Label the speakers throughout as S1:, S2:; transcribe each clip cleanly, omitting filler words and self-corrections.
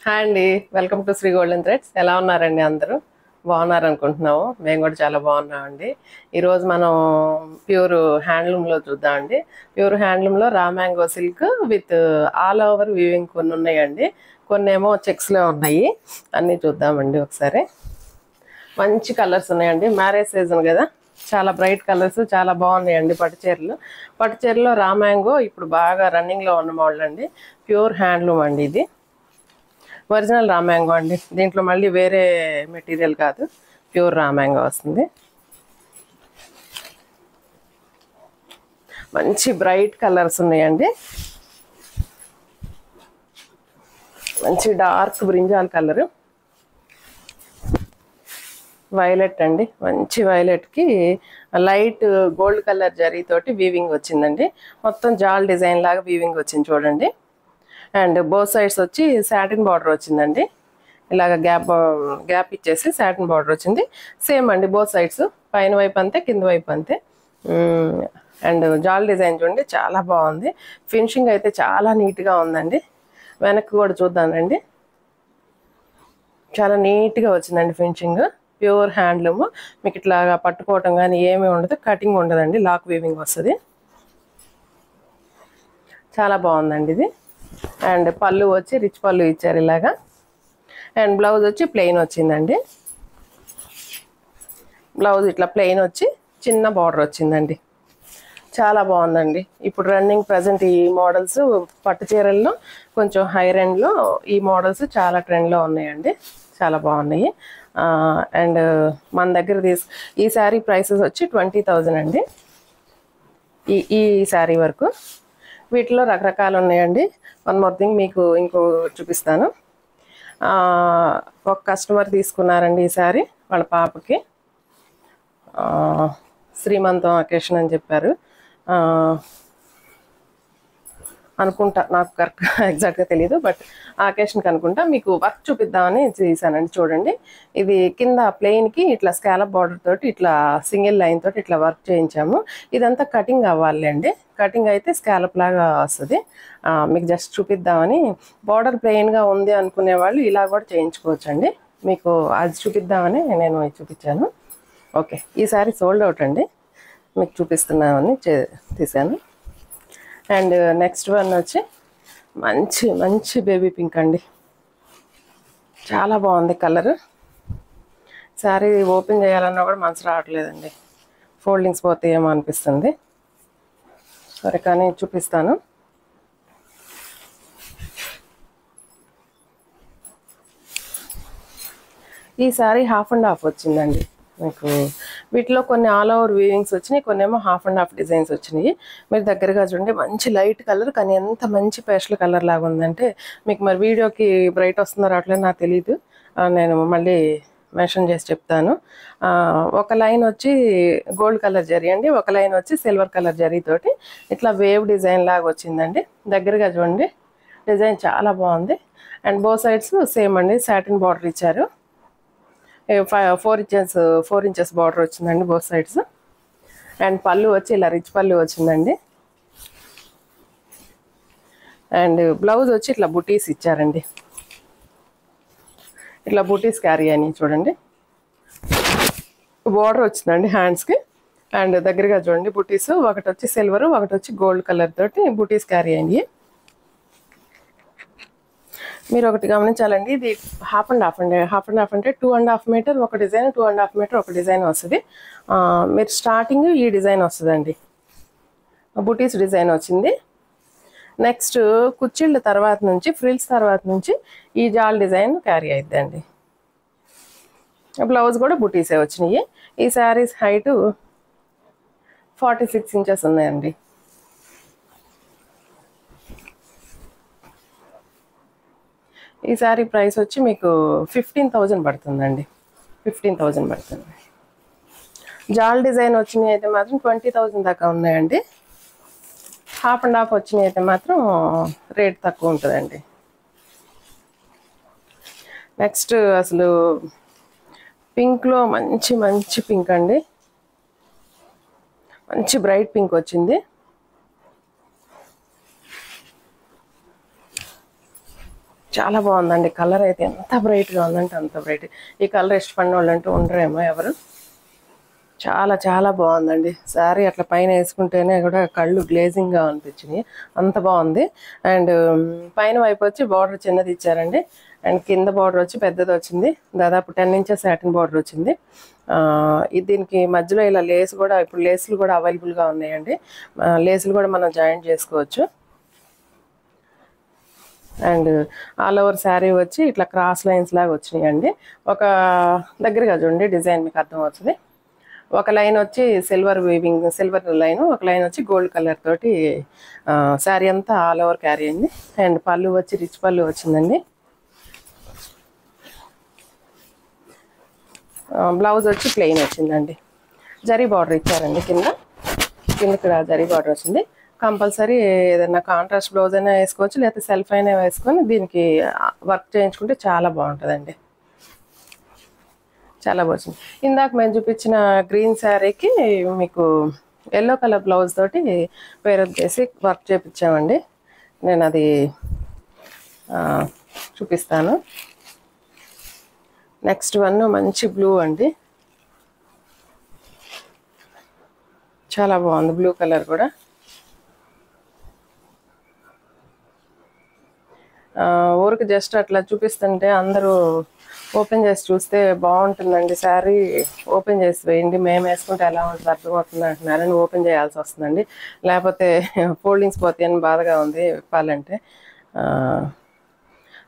S1: Hi అండి, welcome to Shri Golden Threads. ఎలా ఉన్నారండి? అందరూ బాగున్నారు అనుకుంటున్నాము. మేము కూడా చాలా బాగున్నామండి. ఈరోజు మనం ప్యూర్ హ్యాండ్లూమ్లో చూద్దామండి. ప్యూర్ హ్యాండ్లూమ్లో raw mango silk with all over weaving కొన్ని ఉన్నాయండి. కొన్ని ఏమో చెక్స్లో ఉన్నాయి. అన్నీ చూద్దామండి ఒకసారి. మంచి కలర్స్ ఉన్నాయండి. మ్యారేజ్ సీజన్ కదా, చాలా బ్రైట్ కలర్స్, చాలా బాగున్నాయండి. పట్టు చీరలో రా మ్యాంగో ఇప్పుడు బాగా రన్నింగ్లో ఉన్న మోడల్ అండి. ప్యూర్ హ్యాండ్లూమ్ అండి. ఇది ఒరిజినల్ రా మ్యాంగో అండి. దీంట్లో మళ్ళీ వేరే మెటీరియల్ కాదు, ప్యూర్ రా మ్యాంగో వస్తుంది. మంచి బ్రైట్ కలర్స్ ఉన్నాయండి. మంచి డార్క్ బ్రింజాల్ కలరు, వైలెట్ అండి. మంచి వైలెట్కి లైట్ గోల్డ్ కలర్ జరీతోటి వీవింగ్ వచ్చిందండి. మొత్తం జాల్ డిజైన్ లాగా వీవింగ్ వచ్చింది చూడండి. అండ్ బోత్ సైడ్స్ వచ్చి సాటిన్ బార్డర్ వచ్చిందండి. ఇలాగ గ్యాప్ ఇచ్చేసి సాటిన్ బార్డర్ వచ్చింది. సేమ్ అండి బోత్ సైడ్స్, పైన వైపు అంతే, కింద వైపు అంతే. అండ్ జాల్ డిజైన్ చూడండి, చాలా బాగుంది. ఫినిషింగ్ అయితే చాలా నీట్గా ఉందండి. వెనక్కి కూడా చూద్దానండి. చాలా నీట్గా వచ్చిందండి ఫినిషింగ్. Pure handloom. మీకు ఇట్లాగా పట్టుకోవటం కానీ ఏమీ ఉండదు, కటింగ్ ఉండదండి, లాక్ వీవింగ్ వస్తుంది. చాలా బాగుందండి ఇది. అండ్ పళ్ళు వచ్చి రిచ్ పళ్ళు ఇచ్చారు ఇలాగా. అండ్ బ్లౌజ్ వచ్చి ప్లెయిన్ వచ్చిందండి. బ్లౌజ్ ఇట్లా ప్లెయిన్ వచ్చి చిన్న బార్డర్ వచ్చిందండి. చాలా బాగుందండి. ఇప్పుడు రన్నింగ్ ప్రజెంట్ ఈ మోడల్స్ పట్టు చీరల్లో కొంచెం హై రెండ్లో ఈ మోడల్స్ చాలా ట్రెండ్లో ఉన్నాయండి. చాలా బాగున్నాయి. అండ్ మన దగ్గర ఈ శారీ ప్రైసెస్ వచ్చి 20,000 అండి. ఈ శారీ వరకు. వీటిలో రకరకాలు ఉన్నాయండి. వన్ మోర్ థింగ్ మీకు ఇంకో చూపిస్తాను. ఒక కస్టమర్ తీసుకున్నారండి ఈ శారీ. వాళ్ళ పాపకి శ్రీమంతం అకేషన్ అని చెప్పారు అనుకుంటా, నాకు కరెక్ట్గా ఎగ్జాక్ట్గా తెలియదు, బట్ ఆ అకేషన్కి అనుకుంటా. మీకు వర్క్ చూపిద్దామని చేశానండి. చూడండి, ఇది కింద ప్లెయిన్కి ఇట్లా స్కాలప్ బార్డర్ తోటి ఇట్లా సింగిల్ లైన్ తోటి ఇట్లా వర్క్ చేయించాము. ఇదంతా కటింగ్ అవ్వాలి అండి. కటింగ్ అయితే స్కాలప్ లాగా వస్తుంది. మీకు జస్ట్ చూపిద్దామని. బార్డర్ ప్లెయిన్గా ఉంది అనుకునే వాళ్ళు ఇలా కూడా చేయించుకోవచ్చు అండి. మీకు అది చూపిద్దామని నేను చూపించాను. ఓకే, ఈ సారీ సోల్డ్ అవుట్ అండి. మీకు చూపిస్తున్నామని తీసాను. అండ్ నెక్స్ట్ వన్ వచ్చి మంచి మంచి బేబీ పింక్ అండి. చాలా బాగుంది కలరు. శారీ ఓపెన్ చేయాలన్నా కూడా మనసు రావట్లేదండి, ఫోల్డింగ్స్ పోతాయేమో అనిపిస్తుంది. సరే కానీ చూపిస్తాను. ఈ శారీ హాఫ్ అండ్ హాఫ్ వచ్చిందండి మీకు. వీటిలో కొన్ని ఆల్ ఓవర్ వీవింగ్స్ వచ్చినాయి, కొన్ని ఏమో హాఫ్ అండ్ హాఫ్ డిజైన్స్ వచ్చినాయి. మీరు దగ్గరగా చూడండి, మంచి లైట్ కలర్, కానీ ఎంత మంచి పేస్టల్ కలర్ లాగా ఉందంటే. మీకు మరి వీడియోకి బ్రైట్ వస్తుందో రావట్లేదు నాకు తెలియదు, నేను మళ్ళీ మెన్షన్ చేసి చెప్తాను. ఒక లైన్ వచ్చి గోల్డ్ కలర్ జరీ అండి, ఒక లైన్ వచ్చి సిల్వర్ కలర్ జరీతోటి ఇట్లా వేవ్ డిజైన్ లాగా వచ్చిందండి. దగ్గరగా చూడండి, డిజైన్ చాలా బాగుంది. అండ్ బోత్ సైడ్స్ సేమ్ అండి, సాటిన్ బార్డర్ ఇచ్చారు. 4 ఇంచెస్ బార్డర్ వచ్చిందండి బోత్ సైడ్స్. అండ్ పళ్ళు వచ్చి ఇలా రిచ్ పళ్ళు వచ్చిందండి. అండ్ బ్లౌజ్ వచ్చి ఇట్లా బుటీస్ ఇచ్చారండి. ఇట్లా బుటీస్ క్యారీ అని చూడండి, బార్డర్ వచ్చిందండి హ్యాండ్స్కి. అండ్ దగ్గరగా చూడండి బుటీస్, ఒకటి వచ్చి సిల్వర్, ఒకటి వచ్చి గోల్డ్ కలర్ తోటి బుటీస్ క్యారీ అయ్యి. మీరు ఒకటి గమనించాలండి, ఇది హాఫ్ అండ్ హాఫ్ అండి. హాఫ్ అండ్ హాఫ్ అంటే 2.5 మీటర్ ఒక డిజైన్, 2.5 మీటర్ ఒక డిజైన్ వస్తుంది. మీరు స్టార్టింగ్ ఈ డిజైన్ వస్తుందండి, బుటీస్ డిజైన్ వచ్చింది. నెక్స్ట్ కుచ్చిళ్ళ తర్వాత నుంచి, ఫ్రిల్స్ తర్వాత నుంచి ఈ జాల్ డిజైన్ క్యారీ అయిద్దండి. బ్లౌజ్ కూడా బుటీసే వచ్చినాయి. ఈ శారీస్ హైటు 46 ఇంచెస్ ఉన్నాయండి. ఈ శారీ ప్రైస్ వచ్చి మీకు 15,000 పడుతుందండి. 15,000 పడుతుంది. జాల్ డిజైన్ వచ్చినాయి అయితే మాత్రం 20,000 దాకా ఉన్నాయండి. హాఫ్ అండ్ హాఫ్ వచ్చినాయి అయితే మాత్రం రేట్ తక్కువ ఉంటుందండి. నెక్స్ట్ అసలు పింక్లో మంచి మంచి పింక్ అండి, మంచి బ్రైట్ పింక్ వచ్చింది. చాలా బాగుందండి. కలర్ అయితే ఎంత బ్రైట్గా ఉందంటే అంత బ్రైట్. ఈ కలర్ ఇష్టపడిన వాళ్ళు అంటూ ఉండరేమో ఎవరు. చాలా చాలా బాగుందండి శారీ. అట్లా పైన వేసుకుంటేనే కూడా కళ్ళు గ్లేజింగ్గా అనిపించినాయి, అంత బాగుంది. అండ్ పైన వైపు వచ్చి బార్డర్ చిన్నది ఇచ్చారండి. అండ్ కింద బార్డర్ వచ్చి పెద్దది వచ్చింది, దాదాపు 10 ఇంచెస్ సాటిన్ బార్డర్ వచ్చింది. దీనికి మధ్యలో ఇలా లేస్ కూడా, ఇప్పుడు లేసులు కూడా అవైలబుల్గా ఉన్నాయండి. లేసులు కూడా మనం జాయింట్ చేసుకోవచ్చు. అండ్ ఆల్ ఓవర్ శారీ వచ్చి ఇట్లా క్రాస్ లైన్స్ లాగా వచ్చినాయండి. ఒక దగ్గరగా చూడండి డిజైన్ మీకు అర్థం అవుతుంది. ఒక లైన్ వచ్చి సిల్వర్ వీవింగ్, సిల్వర్ లైన్, ఒక లైన్ వచ్చి గోల్డ్ కలర్ తోటి శారీ అంతా ఆల్ ఓవర్ క్యారీ అయింది. అండ్ పళ్ళు వచ్చి రిచ్ పళ్ళు వచ్చిందండి. బ్లౌజ్ వచ్చి ప్లెయిన్ వచ్చిందండి. జరీ బార్డర్ ఇచ్చారండి, కింద ఇక్కడ జరీ బార్డర్ వచ్చింది. కంపల్సరీ ఏదైనా కాంట్రాస్ట్ బ్లౌజ్ అయినా వేసుకోవచ్చు, లేకపోతే సెల్ఫ్ అయినా వేసుకొని దీనికి వర్క్ చేయించుకుంటే చాలా బాగుంటుందండి. చాలా బాగుంది. ఇందాక మేము చూపించిన గ్రీన్ శారీకి మీకు ఎల్లో కలర్ బ్లౌజ్ తోటి పేరప్ చేసి వర్క్ చేయించామండి. నేను అది చూపిస్తాను. నెక్స్ట్ వన్ మంచి బ్లూ అండి, చాలా బాగుంది బ్లూ కలర్ కూడా. ఊరికి జస్ట్ అట్లా చూపిస్తుంటే అందరూ ఓపెన్ చేసి చూస్తే బాగుంటుందండి శారీ, ఓపెన్ చేసి వేయండి, మేము వేసుకుంటే ఎలా ఉంటుంది అర్థమవుతుంది అంటున్నారని ఓపెన్ చేయాల్సి వస్తుందండి. లేకపోతే ఫోల్డింగ్స్ పోతాయని బాధగా ఉంది చెప్పాలంటే.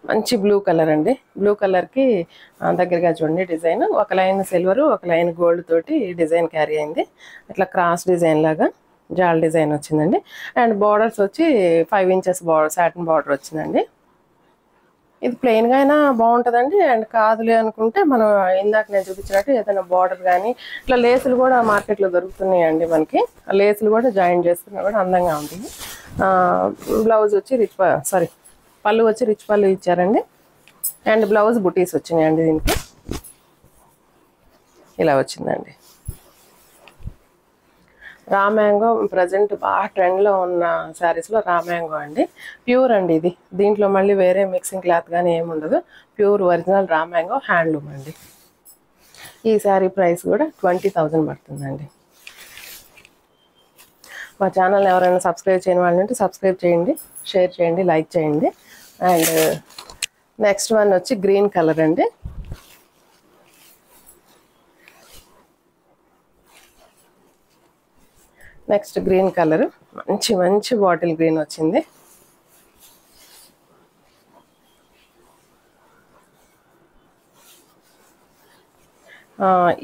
S1: మంచి బ్లూ కలర్ అండి. బ్లూ కలర్కి దగ్గరగా చూడండి డిజైన్. ఒక లైన్ సిల్వరు, ఒక లైన్ గోల్డ్ తోటి డిజైన్ క్యారీ అయింది. ఇట్లా క్రాస్ డిజైన్ లాగా జాల్ డిజైన్ వచ్చిందండి. అండ్ బార్డర్స్ వచ్చి 5 ఇంచెస్ బార్డర్, సాటిన్ బార్డర్ వచ్చిందండి. ఇది ప్లెయిన్గా అయినా బాగుంటుందండి. అండ్ కాదులే అనుకుంటే మనం ఇందాక నేను చూపించినట్టు ఏదైనా బార్డర్ కానీ ఇట్లా లేసులు కూడా మార్కెట్లో దొరుకుతున్నాయండి మనకి. ఆ లేసులు కూడా జాయిన్ చేసుకున్నా కూడా అందంగా ఉంటుంది. బ్లౌజ్ వచ్చి పళ్ళు వచ్చి రిచ్ పళ్ళు ఇచ్చారండి. అండ్ బ్లౌజ్ బుటీస్ వచ్చినాయండి. దీనికి ఇలా వచ్చిందండి. రా మ్యాంగో ప్రజెంట్ బాగా ట్రెండ్లో ఉన్న శారీస్లో రా మ్యాంగో అండి. ప్యూర్ అండి ఇది. దీంట్లో మళ్ళీ వేరే మిక్సింగ్ క్లాత్ కానీ ఏమి ఉండదు. Pure original raw mango handloom అండి. ఈ శారీ ప్రైస్ కూడా 20,000 పడుతుందండి. మా ఛానల్ ఎవరైనా సబ్స్క్రైబ్ చేయని వాళ్ళు ఉంటే సబ్స్క్రైబ్ చేయండి, షేర్ చేయండి, లైక్ చేయండి. అండ్ నెక్స్ట్ వన్ వచ్చి గ్రీన్ కలర్ అండి. నెక్స్ట్ గ్రీన్ కలర్ మంచి మంచి బాటిల్ గ్రీన్ వచ్చింది.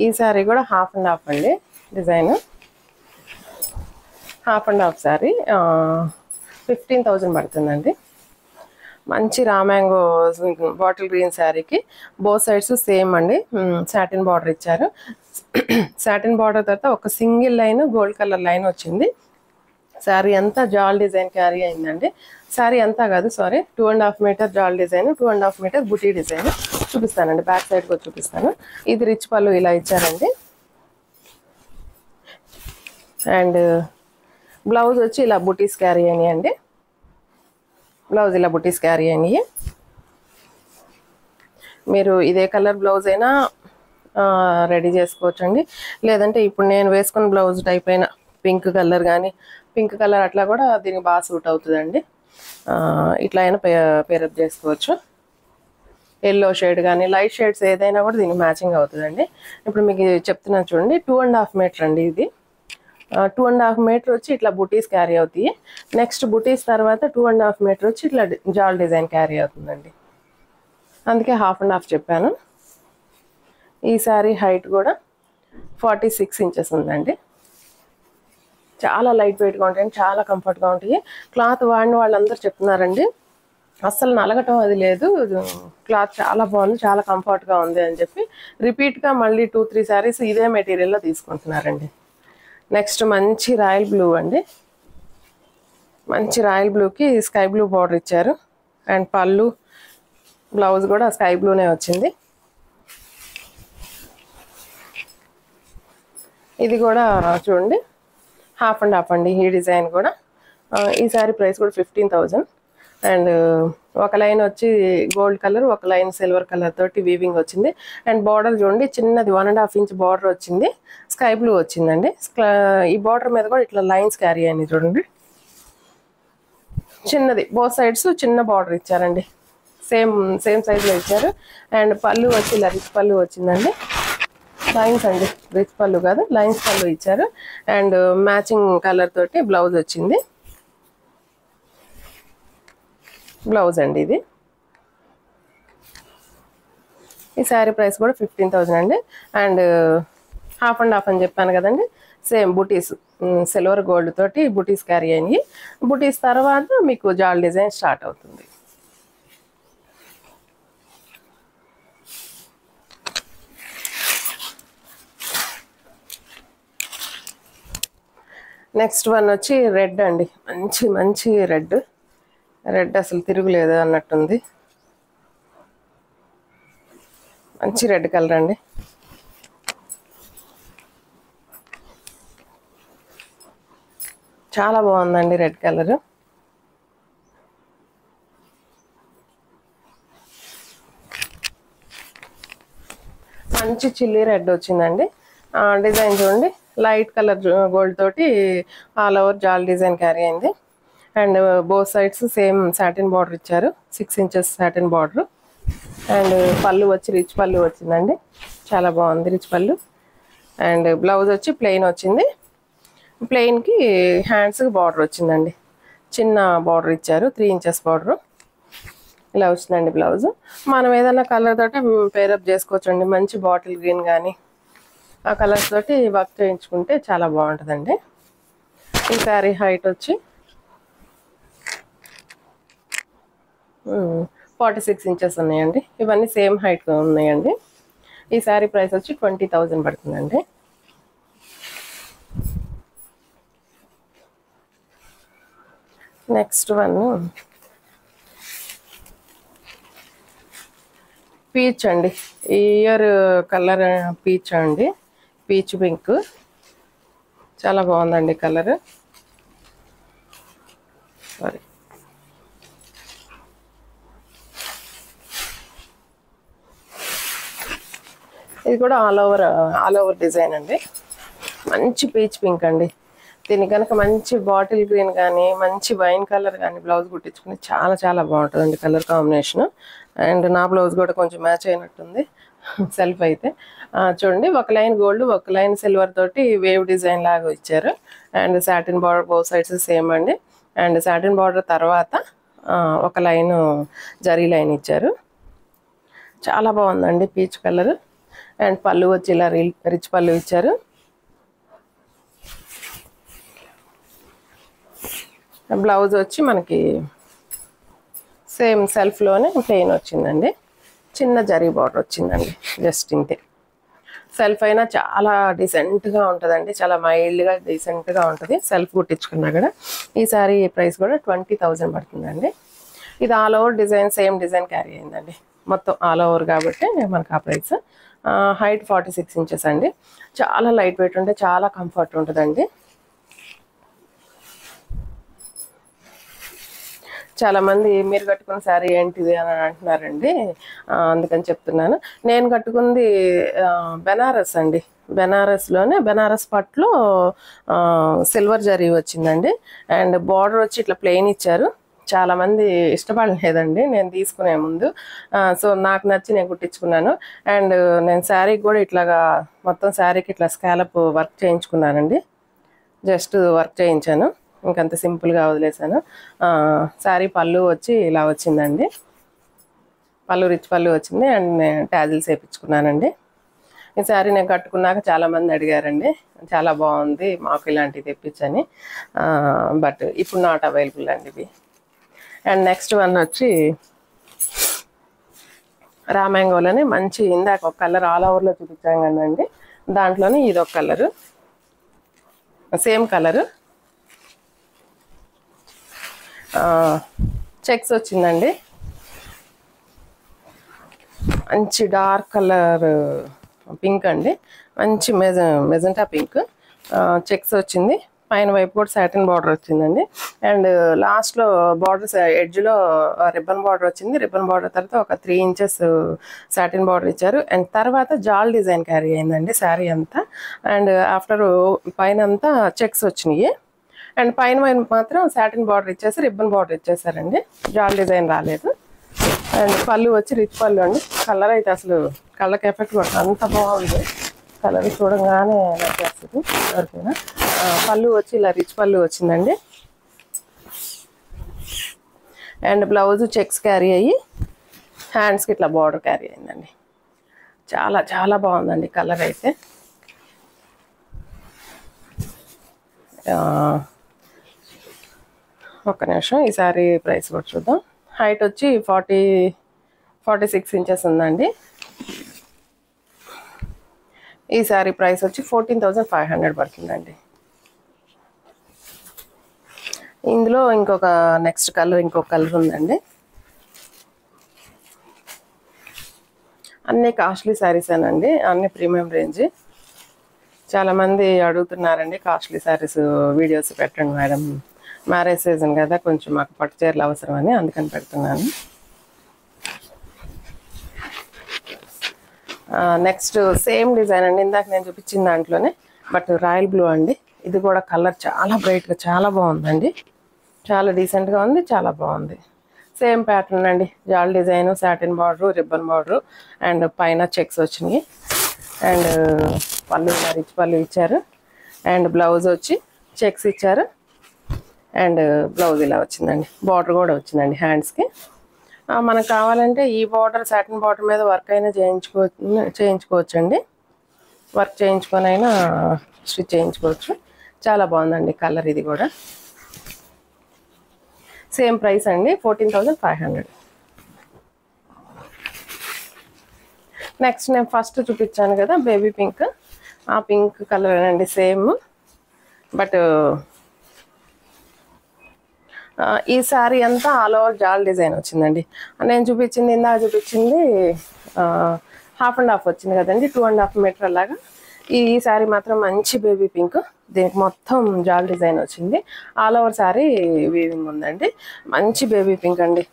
S1: ఈ శారీ కూడా హాఫ్ అండ్ హాఫ్ అండి. Design half and half sari 15,000 పడుతుందండి. మంచి రామ్యాంగో బాటిల్ గ్రీన్ శారీకి బోత్ సైడ్స్ సేమ్ అండి సాటిన్ బార్డర్ ఇచ్చారు. సాటిన్ బార్డర్ తర్వాత ఒక single line gold colour line వచ్చింది. శారీ అంతా జాల్ డిజైన్ క్యారీ అయిందండి. శారీ అంతా కాదు, సారీ, 2.5 మీటర్ జాల్ డిజైన్, 2.5 మీటర్ బుటీ డిజైన్ చూపిస్తానండి. బ్యాక్ సైడ్ కూడా చూపిస్తాను. ఇది రిచ్ పళ్ళు ఇలా ఇచ్చారండి. అండ్ బ్లౌజ్ వచ్చి ఇలా బుటీస్ క్యారీ అయినాయండి. బ్లౌజ్ ఇలా బుటీస్ క్యారీ అయినాయి. మీరు ఇదే కలర్ బ్లౌజ్ అయినా రెడీ చేసుకోవచ్చండి. లేదంటే ఇప్పుడు నేను వేసుకున్న బ్లౌజ్ టైప్ అయినా పింక్ కలర్ కానీ, పింక్ కలర్ అట్లా కూడా దీనికి బాగా సూట్ అవుతుందండి. ఇట్లా అయినా పేరప్ చేసుకోవచ్చు. ఎల్లో షేడ్ కానీ లైట్ షేడ్స్ ఏదైనా కూడా దీనికి మ్యాచింగ్ అవుతుందండి. ఇప్పుడు మీకు చెప్తున్నాను చూడండి. 2.5 మీటర్ అండి ఇది. 2.5 మీటర్ వచ్చి ఇట్లా బుటీస్ క్యారీ అవుతాయి. నెక్స్ట్ బుటీస్ తర్వాత 2.5 మీటర్ వచ్చి ఇట్లా జాల్ డిజైన్ క్యారీ అవుతుందండి. అందుకే హాఫ్ అండ్ హాఫ్ చెప్పాను. ఈ శారీ హైట్ కూడా 46 ఇంచెస్ ఉందండి. చాలా లైట్ వెయిట్గా ఉంటాయి, చాలా కంఫర్ట్గా ఉంటాయి. క్లాత్ వాడిన వాళ్ళందరూ చెప్తున్నారండి అస్సలు నలగటం అది లేదు, క్లాత్ చాలా బాగుంది, చాలా కంఫర్ట్గా ఉంది అని చెప్పి రిపీట్గా మళ్ళీ 2-3 శారీస్ ఇదే మెటీరియల్లో తీసుకుంటున్నారండి. నెక్స్ట్ మంచి రాయల్ బ్లూ అండి. మంచి రాయల్ బ్లూకి స్కై బ్లూ బార్డర్ ఇచ్చారు. అండ్ పళ్ళు బ్లౌజ్ కూడా స్కై బ్లూనే వచ్చింది. ఇది కూడా చూడండి హాఫ్ అండ్ హాఫ్ అండి. ఈ డిజైన్ కూడా ఈ శారీ ప్రైస్ కూడా 15,000. అండ్ ఒక లైన్ వచ్చి గోల్డ్ కలర్, ఒక లైన్ సిల్వర్ కలర్ తోటి వీవింగ్ వచ్చింది. అండ్ బార్డర్ చూడండి చిన్నది 1.5 ఇంచ్ బార్డర్ వచ్చింది, స్కై బ్లూ వచ్చిందండి. ఈ బార్డర్ మీద కూడా ఇట్లా లైన్స్ క్యారీ అయ్యాయి చూడండి, చిన్నది బోత్ సైడ్స్ చిన్న బార్డర్ ఇచ్చారండి, సేమ్ సైజ్లో ఇచ్చారు. అండ్ పళ్ళు వచ్చి ఇలా రిచ్ పళ్ళు వచ్చిందండి, లైన్స్ అండి, రిచ్ పళ్ళు కాదు లైన్స్ పళ్ళు ఇచ్చారు. అండ్ మ్యాచింగ్ కలర్ తోటి బ్లౌజ్ వచ్చింది, బ్లౌజ్ అండి ఇది. ఈ శారీ ప్రైస్ కూడా 15,000 అండి. అండ్ హాఫ్ అండ్ హాఫ్ అని చెప్పాను కదండి, సేమ్ బుటీస్ సిల్వర్ గోల్డ్ తోటి బుటీస్ క్యారీ అయ్యి, బుటీస్ తర్వాత మీకు జాల్ డిజైన్ స్టార్ట్ అవుతుంది. నెక్స్ట్ వన్ వచ్చి రెడ్ అండి, మంచి రెడ్ అసలు తిరుగులేదు అన్నట్టుంది, మంచి రెడ్ కలర్ అండి. చాలా బాగుందండి రెడ్ కలర్. మంచి చిల్లీ రెడ్ వచ్చిందండి. డిజైన్ చూడండి, లైట్ కలర్ గోల్డ్ తోటి ఆల్ ఓవర్ జాల్ డిజైన్ క్యారీ అయింది. And both sides same satin border ఇచ్చారు, 6 ఇంచెస్ సాటిన్ బార్డర్. అండ్ పళ్ళు వచ్చి రిచ్ పళ్ళు వచ్చిందండి, చాలా బాగుంది రిచ్ పళ్ళు. అండ్ బ్లౌజ్ వచ్చి ప్లెయిన్ వచ్చింది, ప్లెయిన్కి హ్యాండ్స్కి బార్డర్ వచ్చిందండి, చిన్న బార్డర్ ఇచ్చారు, 3 ఇంచెస్ బార్డర్. ఇలా వచ్చిందండి బ్లౌజ్. మనం ఏదైనా కలర్ తోటి పేరప్ చేసుకోవచ్చండి, మంచి బాటిల్ గ్రీన్ కానీ ఆ కలర్స్ తోటి వర్క్ చేయించుకుంటే చాలా బాగుంటుందండి. ఈ శారీ హైట్ వచ్చి 46 ఇంచెస్ ఉన్నాయండి, ఇవన్నీ సేమ్ హైట్ ఉన్నాయండి. ఈ శారీ ప్రైస్ వచ్చి 20,000 పడుతుందండి. నెక్స్ట్ వన్ పీచ్ అండి, ఈ ఇయర్ కలర్ పీచ్ అండి, పీచ్ పింక్, చాలా బాగుందండి కలర్. సారీ, ఇది కూడా ఆల్ ఓవర్ డిజైన్ అండి, మంచి పీచ్ పింక్ అండి. దీనికి కనుక మంచి బాటిల్ గ్రీన్ కానీ మంచి వైన్ కలర్ కానీ బ్లౌజ్ కుట్టించుకుని చాలా బాగుంటుందండి కలర్ కాంబినేషన్. అండ్ నా బ్లౌజ్ కూడా కొంచెం మ్యాచ్ అయినట్టుంది సెల్ఫ్ అయితే. చూడండి, ఒక లైన్ గోల్డ్, ఒక లైన్ సిల్వర్ తోటి వేవ్ డిజైన్ లాగా ఇచ్చారు. And satin border both sides same అండి. అండ్ సాటిన్ బార్డర్ తర్వాత ఒక లైన్ జరీ లైన్ ఇచ్చారు, చాలా బాగుందండి పీచ్ కలర్. అండ్ పళ్ళు వచ్చి ఇలా రిచ్ పళ్ళు ఇచ్చారు. బ్లౌజ్ వచ్చి మనకి సేమ్ సెల్ఫ్లోనే ప్లెయిన్ వచ్చిందండి, చిన్న జరీ బార్డర్ వచ్చిందండి, జస్ట్ ఇంతే. సెల్ఫ్ అయినా చాలా డీసెంట్గా ఉంటుందండి, చాలా మైల్డ్గా డీసెంట్గా ఉంటుంది సెల్ఫ్ కుట్టించుకున్నా కూడా. ఈ సారీ ప్రైస్ కూడా 20,000 పడుతుందండి. ఇది all over design, same design carry అయిందండి, మొత్తం ఆల్ ఓవర్ కాబట్టి మనకు ఆ ప్రైస్. హైట్ 46 ఇంచెస్ అండి, చాలా లైట్ వెయిట్ ఉంటే చాలా కంఫర్ట్ ఉంటుందండి. చాలామంది మీరు కట్టుకున్న శారీ ఏంటిది అని అంటున్నారండి, అందుకని చెప్తున్నాను. నేను కట్టుకుంది బెనారస్ అండి, బెనారస్లోనే బెనారస్ పట్లో సిల్వర్ జరీ వచ్చిందండి. అండ్ బార్డర్ వచ్చి ఇట్లా ప్లెయిన్ ఇచ్చారు, చాలామంది ఇష్టపడలేదండి నేను తీసుకునే ముందు. సో నాకు నచ్చి నేను కుట్టించుకున్నాను. అండ్ నేను శారీకి కూడా ఇట్లాగా మొత్తం శారీకి ఇట్లా స్కాలప్ వర్క్ చేయించుకున్నానండి, జస్ట్ వర్క్ చేయించాను, ఇంకంత సింపుల్గా వదిలేసాను. శారీ పళ్ళు వచ్చి ఇలా వచ్చిందండి, పళ్ళు రిచ్ పళ్ళు వచ్చింది. అండ్ నేను ట్యాజిల్స్ వేయించుకున్నానండి. ఈ శారీ నేను కట్టుకున్నాక చాలామంది అడిగారండి, చాలా బాగుంది మాకు ఇలాంటివి తెప్పించని. బట్ ఇప్పుడు నాట్ అవైలబుల్ అండి ఇవి. అండ్ నెక్స్ట్ వన్ వచ్చి రామ్యాంగోలోనే మంచి, ఇందాక ఒక కలర్ ఆల్ ఓవర్లో చూపించాం కదండి, దాంట్లోనే ఇదొక కలరు, సేమ్ కలరు, చెక్స్ వచ్చిందండి, మంచి డార్క్ కలర్ పింక్ అండి, మంచి మెజెంటా పింక్, చెక్స్ వచ్చింది. పైన వైపు కూడా సాటిన్ బార్డర్ వచ్చిందండి. అండ్ లాస్ట్లో బార్డర్స్ ఎడ్జ్లో రిబ్బన్ బార్డర్ వచ్చింది. రిబ్బన్ బార్డర్ తర్వాత ఒక 3 ఇంచెస్ సాటిన్ బార్డర్ ఇచ్చారు. అండ్ తర్వాత జాల్ డిజైన్ క్యారీ అయిందండి శారీ అంతా. అండ్ ఆఫ్టర్ పైన అంతా చెక్స్ వచ్చినాయి. అండ్ పైన మాత్రం సాటిన్ బార్డర్ ఇచ్చేసి రిబ్బన్ బార్డర్ ఇచ్చేసారండి. జాల్ డిజైన్ రాలేదు. అండ్ పళ్ళు వచ్చి రిచ్ పళ్ళు అండి. కలర్ అయితే అసలు కళ్ళకి ఎఫెక్ట్ పడుతుంది, అంత బాగుంది. కలర్ చూడంగానే నచ్చేస్తుంది ఎవరికైనా. పళ్ళు వచ్చి ఇలా రిచ్ పళ్ళు వచ్చిందండి. అండ్ బ్లౌజ్ చెక్స్ క్యారీ అయ్యి హ్యాండ్స్కి ఇట్లా బార్డర్ క్యారీ అయిందండి. చాలా చాలా బాగుందండి కలర్ అయితే. ఒక్క నిమిషం, ఈ సారీ ప్రైస్ కూడా చూద్దాం. హైట్ వచ్చి 46 ఇంచెస్ ఉందండి. ఈ సారీ ప్రైస్ వచ్చి 14,500 పడుతుందండి. ఇందులో ఇంకొక నెక్స్ట్ కలర్ ఇంకొక కలర్ ఉందండి. అన్నీ కాస్ట్లీ శారీస్ అనండి, అన్ని ప్రీమియం రేంజ్. చాలామంది అడుగుతున్నారండి కాస్ట్లీ శారీస్ వీడియోస్ పెట్టండి మేడం, మ్యారేజ్ సీజన్ కదా, కొంచెం మాకు పట్టు చీరలు అవసరం అని అందుకని పెడుతున్నాను. నెక్స్ట్ సేమ్ డిజైన్ అండి, ఇందాక నేను చూపించిన దాంట్లోనే, బట్ రాయల్ బ్లూ అండి. ఇది కూడా కలర్ చాలా బ్రైట్గా చాలా బాగుందండి. చాలా డీసెంట్గా ఉంది, చాలా బాగుంది. సేమ్ ప్యాటర్న్ అండి, జాల్ design, satin border, ribbon border and పైన చెక్స్ వచ్చినాయి. అండ్ పళ్ళు రిచ్ పళ్ళు ఇచ్చారు. అండ్ బ్లౌజ్ వచ్చి చెక్స్ ఇచ్చారు. అండ్ బ్లౌజ్ ఇలా వచ్చిందండి. బార్డర్ కూడా వచ్చిందండి హ్యాండ్స్కి. మనకు కావాలంటే ఈ బార్డర్ సాటిన్ బార్డర్ మీద వర్క్ అయినా చేయించుకోవచ్చు అండి. వర్క్ చేయించుకొని అయినా స్టిచ్ చేయించుకోవచ్చు. చాలా బాగుందండి కలర్. ఇది కూడా సేమ్ ప్రైస్ అండి, 14,500. నెక్స్ట్ నేను ఫస్ట్ చూపించాను కదా బేబీ పింక్, ఆ పింక్ కలర్ అండి సేమ్. బట్ ఈ శారీ అంతా ఆల్ ఓవర్ జాల్ డిజైన్ వచ్చిందండి. నేను చూపించింది ఇందాక చూపించింది 1/2 వచ్చింది కదండి, 2.5 మీటర్ లాగా. ఈ శారీ మాత్రం మంచి బేబీ పింక్, దీనికి మొత్తం జాల్ డిజైన్ వచ్చింది. ఆల్ ఓవర్ శారీ వీవింగ్ ఉందండి. మంచి బేబీ పింక్ అండి.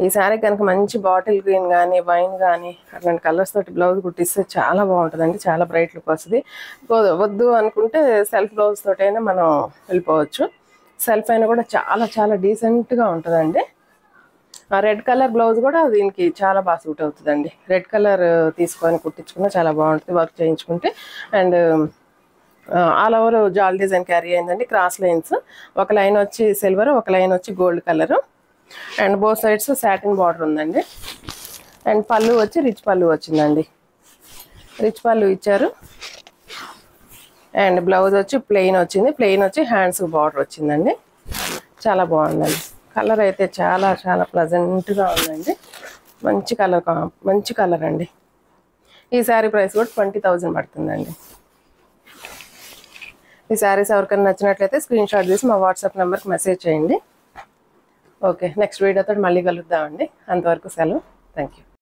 S1: ఈ శారీ కనుక మంచి బాటిల్ గ్రీన్ కానీ వైన్ కానీ అట్లాంటి కలర్స్ తోటి బ్లౌజ్ కుట్టిస్తే చాలా బాగుంటుందండి, చాలా బ్రైట్ లుక్ వస్తుంది. వద్దు అనుకుంటే సెల్ఫ్ బ్లౌజ్ తోటైనా మనం వెళ్ళిపోవచ్చు. సెల్ఫ్ అయినా కూడా చాలా చాలా డీసెంట్గా ఉంటుందండి. ఆ రెడ్ కలర్ బ్లౌజ్ కూడా దీనికి చాలా బాగా సూట్ అవుతుందండి. రెడ్ కలర్ తీసుకొని కుట్టించుకున్నా చాలా బాగుంటుంది వర్క్ చేయించుకుంటే. అండ్ ఆల్ ఓవర్ జాల్ డిజైన్ క్యారీ అయిందండి. క్రాస్ లైన్స్, ఒక లైన్ వచ్చి సిల్వర్, ఒక లైన్ వచ్చి gold colour. And both sides satin border ఉందండి. అండ్ పళ్ళు వచ్చి రిచ్ పళ్ళు వచ్చిందండి. రిచ్ పళ్ళు ఇచ్చారు. అండ్ బ్లౌజ్ వచ్చి ప్లెయిన్ వచ్చింది. ప్లెయిన్ వచ్చి హ్యాండ్స్ బార్డర్ వచ్చిందండి. చాలా బాగుందండి. కలర్ అయితే చాలా చాలా ప్లజెంట్గా ఉందండి. మంచి కలర్ అండి. ఈ శారీ ప్రైస్ కూడా 20,000 పడుతుందండి. ఈ శారీస్ ఎవరికైనా నచ్చినట్లయితే స్క్రీన్ షాట్ తీసి మా వాట్సాప్ నెంబర్కి మెసేజ్ చేయండి. ఓకే, నెక్స్ట్ వీడియోతో మళ్ళీ కలుద్దామండి. అంతవరకు సెలవు. Thank you.